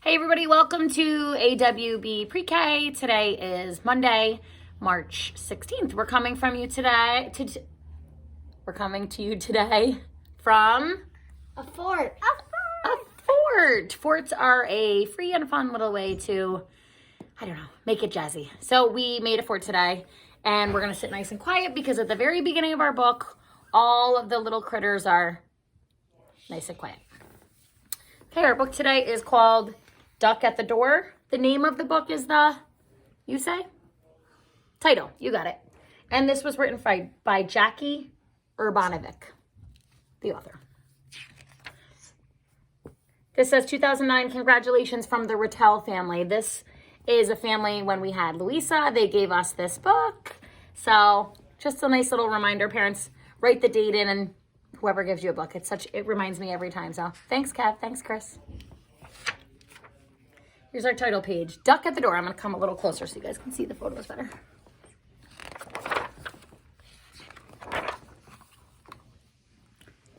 Hey everybody, welcome to AWB Pre-K. Today is Monday, March 16th. We're coming to you today from a fort. A fort. Forts are a free and fun little way to, make it jazzy. So we made a fort today, and we're going to sit nice and quiet because at the very beginning of our book, all of the little critters are nice and quiet. Okay, our book today is called Duck at the Door. The name of the book is you say? Title, you got it. And this was written by Jackie Urbanovic, the author. This says 2009, congratulations from the Rattel family. This is a family when we had Louisa. They gave us this book. So just a nice little reminder, parents, write the date in and whoever gives you a book. It reminds me every time. So thanks, Kev. Thanks, Chris. Here's our title page, Duck at the Door. I'm going to come a little closer so you guys can see the photos better.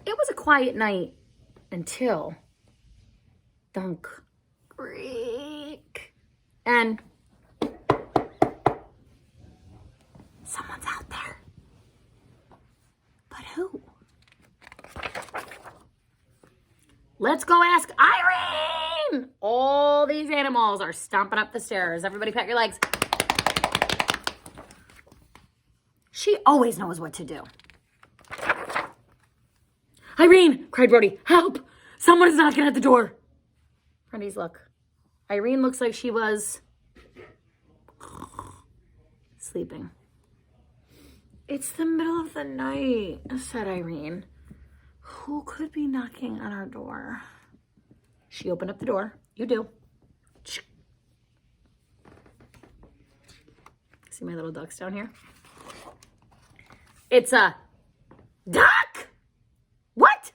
It was a quiet night until Dunk, Creak, and someone's out there. But who? Let's go ask Irene! All these animals are stomping up the stairs. Everybody pat your legs. She always knows what to do. Irene, cried Brody, help! Someone is knocking at the door. Friendies, look. Irene looks like she was sleeping. It's the middle of the night, said Irene. Who could be knocking on our door? She opened up the door. You do. See my little ducks down here? It's a duck! What?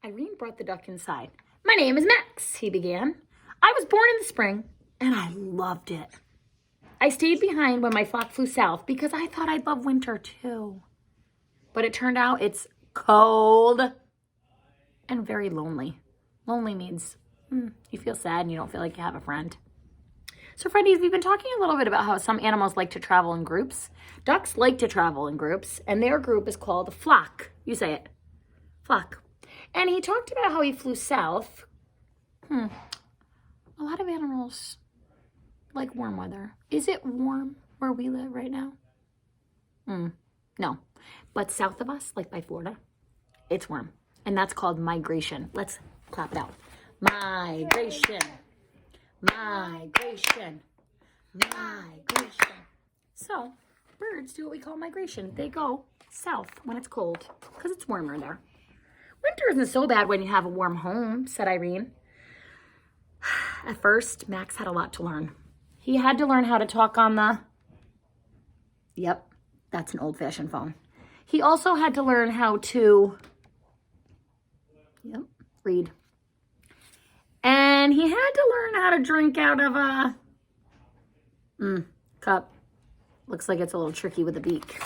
Irene brought the duck inside. My name is Max, he began. I was born in the spring, and I loved it. I stayed behind when my flock flew south because I thought I'd love winter too. But it turned out it's cold and very lonely. Lonely means you feel sad and you don't feel like you have a friend. So friendies, we've been talking a little bit about how some animals like to travel in groups. Ducks like to travel in groups, and their group is called a flock. You say it. Flock. And he talked about how he flew south. A lot of animals like warm weather. Is it warm where we live right now? No. But south of us, like by Florida, it's warm. And that's called migration. Let's clap it out. Migration. Migration. Migration. So, birds do what we call migration. They go south when it's cold because it's warmer there. Winter isn't so bad when you have a warm home, said Irene. At first, Max had a lot to learn. He had to learn how to talk on the... Yep, that's an old-fashioned phone. He also had to learn how to... read. And he had to learn how to drink out of a... cup. Looks like it's a little tricky with the beak.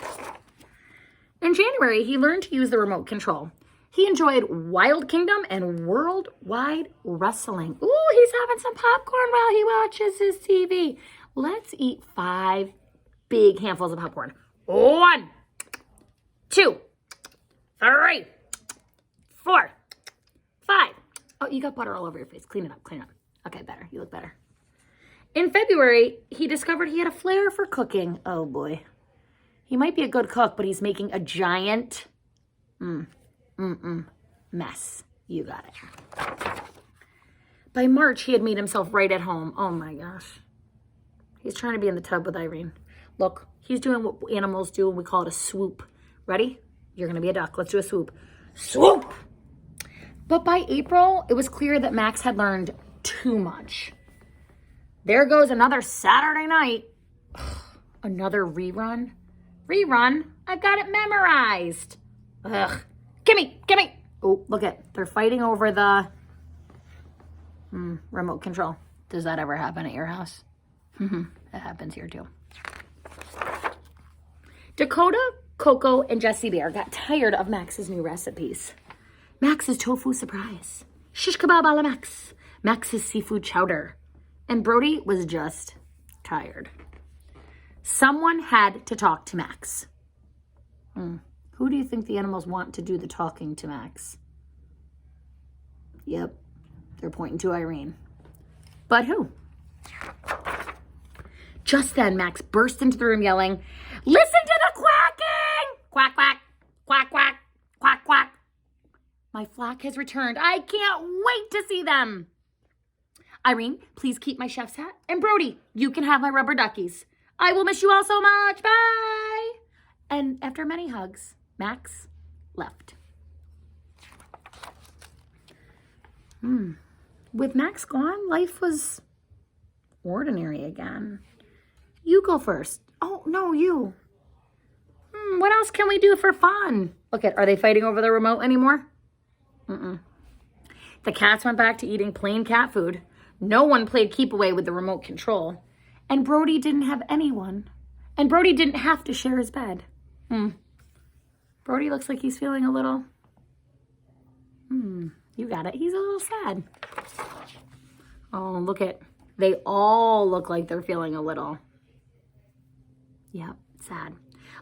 In January, he learned to use the remote control. He enjoyed Wild Kingdom and Worldwide Wrestling. Ooh, he's having some popcorn while he watches his TV. Let's eat 5 big handfuls of popcorn. 1, 2, 3, 4, 5. Oh, you got butter all over your face. Clean it up, clean it up. Okay, better. You look better. In February, he discovered he had a flair for cooking. Oh, boy. He might be a good cook, but he's making a giant... mess. You got it. By March, he had made himself right at home. Oh my gosh. He's trying to be in the tub with Irene. Look, he's doing what animals do, and we call it a swoop. Ready? You're going to be a duck. Let's do a swoop. Swoop! But by April, it was clear that Max had learned too much. There goes another Saturday night. Another rerun? Rerun? I've got it memorized. Ugh. Gimme! Oh, look it. They're fighting over the remote control. Does that ever happen at your house? It happens here too. Dakota, Coco, and Jessie Bear got tired of Max's new recipes. Max's tofu surprise. shish kebab a la Max, Max's seafood chowder. And Brody was just tired. Someone had to talk to Max. Who do you think the animals want to do the talking to Max? Yep, they're pointing to Irene. But who? Just then, Max burst into the room yelling, "Listen to the quacking! Quack, quack, quack, quack, quack, quack. My flock has returned. I can't wait to see them. Irene, please keep my chef's hat. And Brody, you can have my rubber duckies. I will miss you all so much. Bye." And after many hugs, Max left. With Max gone, life was ordinary again. You go first. Oh, no, you. What else can we do for fun? Look at, are they fighting over the remote anymore? The cats went back to eating plain cat food. No one played keep away with the remote control. And Brody didn't have anyone. And Brody didn't have to share his bed. Brody looks like he's feeling a little... You got it. He's a little sad. Oh, look at... They all look like they're feeling a little... Yep, sad.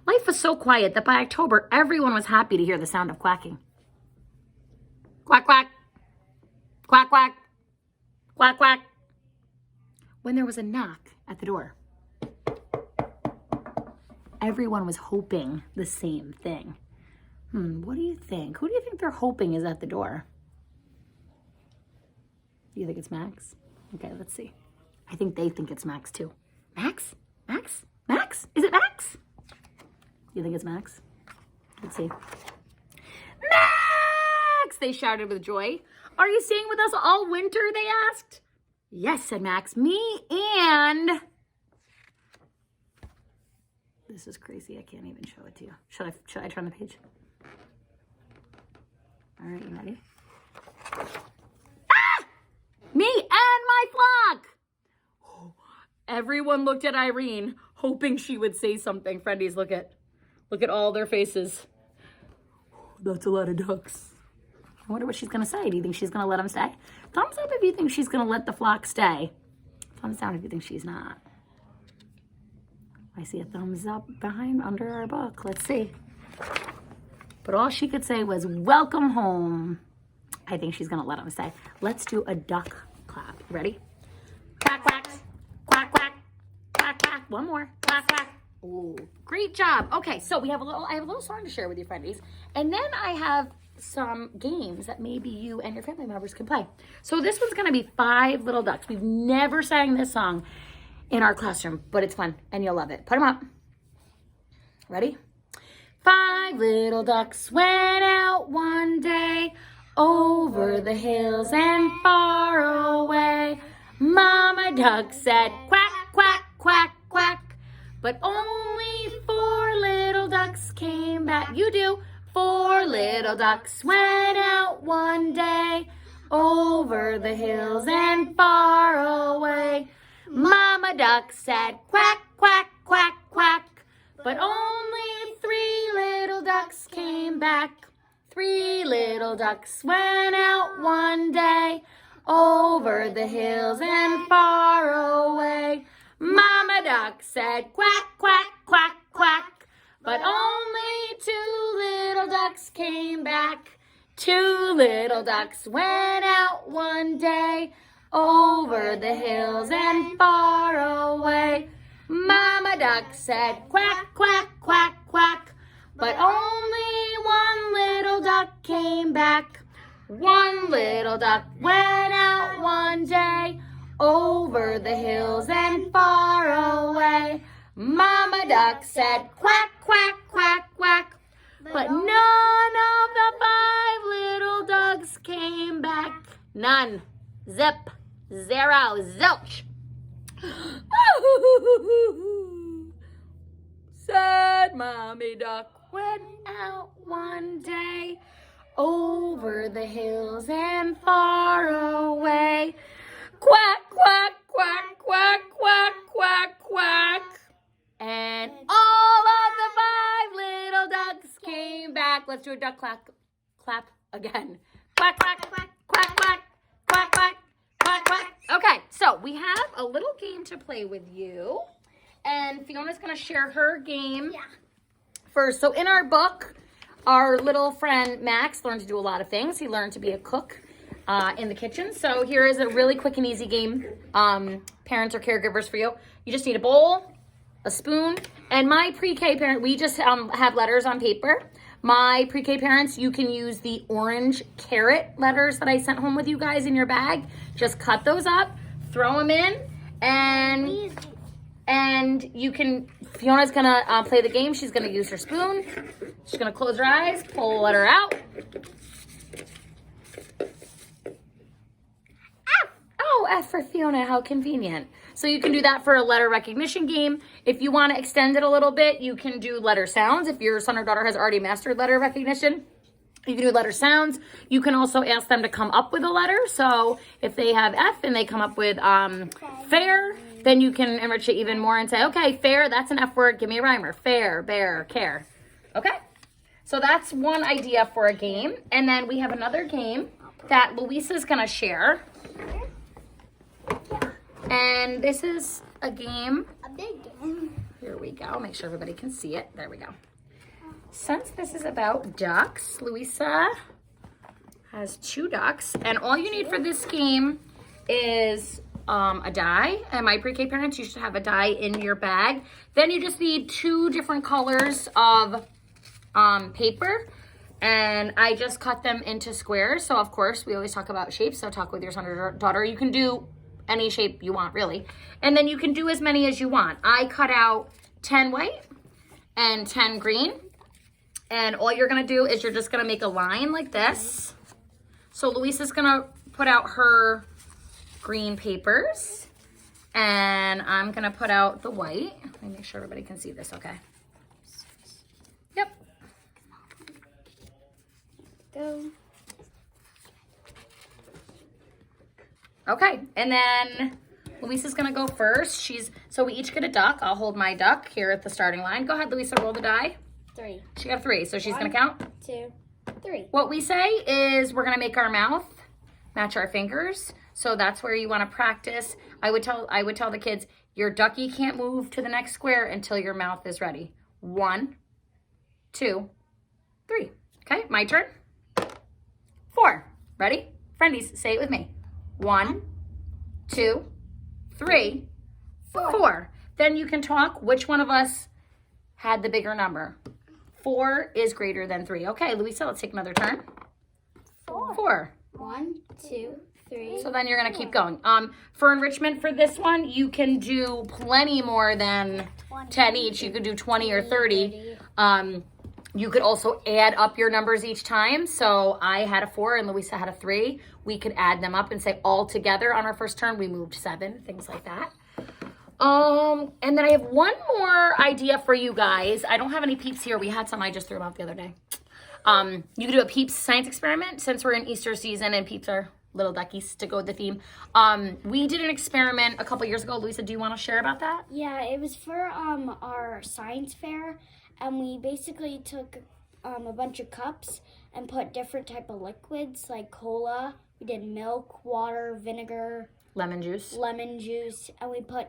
Life was so quiet that by October, everyone was happy to hear the sound of quacking. Quack, quack. Quack, quack. Quack, quack. When there was a knock at the door. Everyone was hoping the same thing. What do you think? Who do you think they're hoping is at the door? Do you think it's Max? Okay, let's see. I think they think it's Max too. Max? Max? Max? Is it Max? You think it's Max? Let's see. Max! They shouted with joy. Are you staying with us all winter? They asked. Yes, said Max. Me and... This is crazy. I can't even show it to you. Should I turn the page? All right, you ready? Ah! Me and my flock! Everyone looked at Irene, hoping she would say something. Friendies, look at all their faces. That's a lot of ducks. I wonder what she's going to say. Do you think she's going to let them stay? Thumbs up if you think she's going to let the flock stay. Thumbs down if you think she's not. I see a thumbs up under our book. Let's see. But all she could say was, "Welcome home." I think she's going to let them stay. Let's do a duck clap. Ready? Quack, quack. Quack, quack. Quack, quack. One more. Quack, quack. Oh, great job. Okay, so I have a little song to share with you, friendies. And then I have some games that maybe you and your family members can play. So this one's going to be 5 Little Ducks. We've never sang this song in our classroom, but it's fun and you'll love it. Put them up. Ready? 5 little ducks went out one day over the hills and far away. Mama duck said quack, quack, quack, quack. But only 4 little ducks came back. You do. 4 little ducks went out one day over the hills and far away. Mama duck said quack, quack, quack, quack. But only 3 little ducks came back. 3 little ducks went out one day over the hills and far away. Mama duck said quack, quack, quack, quack. But only 2 little ducks came back. 2 little ducks went out one day over the hills and far away. Mama duck said quack, quack, quack, quack. But only 1 little duck came back. 1 little duck went out one day over the hills and far away. Mama duck said quack, quack, quack, quack. But none of the 5 little ducks came back. None. Zip. 0. Zilch. Said Mommy Duck went out one day over the hills and far away. Quack, quack, quack, quack, quack, quack, quack. And all of the 5 little ducks came back. Let's do a duck clap again. Quack, quack, quack, quack, quack. so we have a little game to play with you. And Fiona's going to share her game first. So in our book, our little friend Max learned to do a lot of things. He learned to be a cook in the kitchen. So here is a really quick and easy game, parents or caregivers for you. You just need a bowl, a spoon, and my pre-K parent, we just have letters on paper. My pre-K parents, you can use the orange carrot letters that I sent home with you guys in your bag. Just cut those up, throw them in, and you can, Fiona's gonna play the game. She's gonna use her spoon. She's gonna close her eyes, pull the letter out. Oh, F for Fiona, how convenient. So you can do that for a letter recognition game. If you want to extend it a little bit, you can do letter sounds. If your son or daughter has already mastered letter recognition, you can do letter sounds. You can also ask them to come up with a letter. So if they have F and they come up with fair, then you can enrich it even more and say, okay, fair, that's an F word. Give me a rhymer. Fair, bear, care. Okay. So that's one idea for a game. And then we have another game that Louisa's going to share. And this is a game. A big game. Here we go. Make sure everybody can see it. There we go. Since this is about ducks, Louisa has 2 ducks. And all you need for this game is a die. And my pre-K parents, you should have a die in your bag. Then you just need 2 different colors of paper. And I just cut them into squares. So, of course, we always talk about shapes. So talk with your son or daughter. You can do any shape you want, really. And then you can do as many as you want. I cut out 10 white and 10 green. And all you're going to do is you're just going to make a line like this. So Louisa's going to put out her green papers. And I'm going to put out the white. Let me make sure everybody can see this, okay? Yep. Go. Okay, and then Louisa's gonna go first. So we each get a duck. I'll hold my duck here at the starting line. Go ahead, Louisa, roll the die. 3. She got a 3, so she's gonna count. 2, 3. What we say is we're gonna make our mouth match our fingers. So that's where you wanna practice. I would tell the kids, your ducky can't move to the next square until your mouth is ready. 1, 2, 3. Okay, my turn. 4. Ready? Friendies, say it with me. 1, 2, 3, 4. Then you can talk which one of us had the bigger number. 4 is greater than 3. Okay, Louisa, let's take another turn. 4. 1, 2, 3. So then you're going to keep going. For enrichment for this one, you can do plenty more than 10 each. You could do 20 or 30. You could also add up your numbers each time. So I had a 4 and Louisa had a 3. We could add them up and say all together on our first turn, we moved 7, things like that. And then I have one more idea for you guys. I don't have any peeps here. We had some, I just threw them out the other day. You could do a peeps science experiment since we're in Easter season and peeps are little duckies to go with the theme. We did an experiment a couple years ago. Louisa, do you want to share about that? Yeah, it was for our science fair. And we basically took a bunch of cups and put different type of liquids like cola. We did milk, water, vinegar, lemon juice, and we put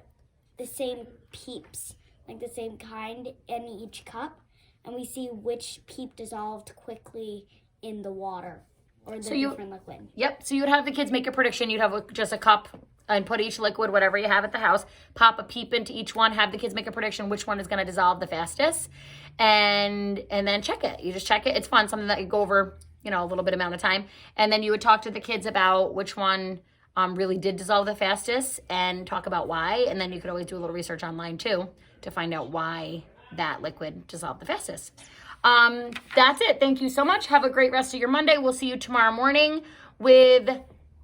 the same peeps, like the same kind, in each cup. And we see which peep dissolved quickly in the water or the different liquid. Yep. So you would have the kids make a prediction. You'd have just a cup and put each liquid, whatever you have at the house, pop a peep into each one, have the kids make a prediction which one is going to dissolve the fastest, and then check it. You just check it. It's fun, something that you go over, a little bit amount of time. And then you would talk to the kids about which one really did dissolve the fastest and talk about why. And then you could always do a little research online too to find out why that liquid dissolved the fastest. That's it. Thank you so much. Have a great rest of your Monday. We'll see you tomorrow morning with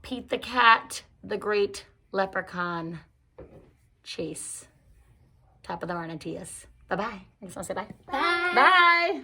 Pete the Cat, the Great Leprechaun Chase. Top of the morning to you. Bye-bye. I just want to say bye. Bye. Bye.